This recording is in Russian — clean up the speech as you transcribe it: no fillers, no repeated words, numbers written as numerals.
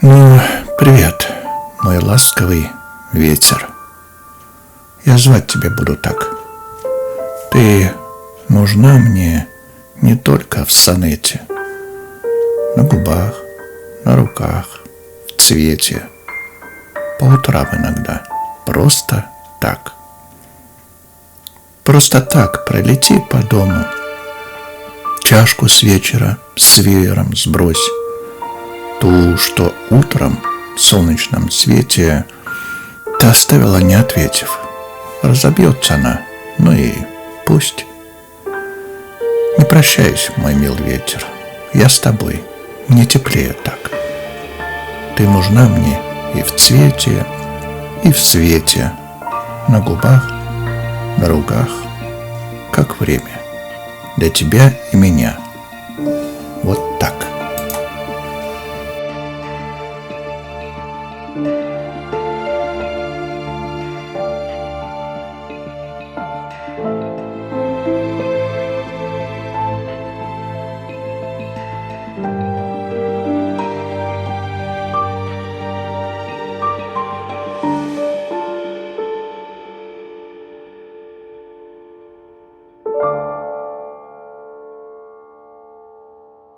Ну, привет, мой ласковый ветер. Я звать тебя буду так. Ты нужна мне не только в сонете, на губах, на руках, в цвете, по утрам иногда, просто так. Просто так пролети по дому, чашку с вечера с веером сбрось, ту, что утром в солнечном свете ты оставила, не ответив. Разобьется она, ну и пусть. Не прощайся, мой милый ветер, я с тобой, мне теплее так. Ты нужна мне и в цвете, и в свете, на губах, на руках, как время для тебя и меня.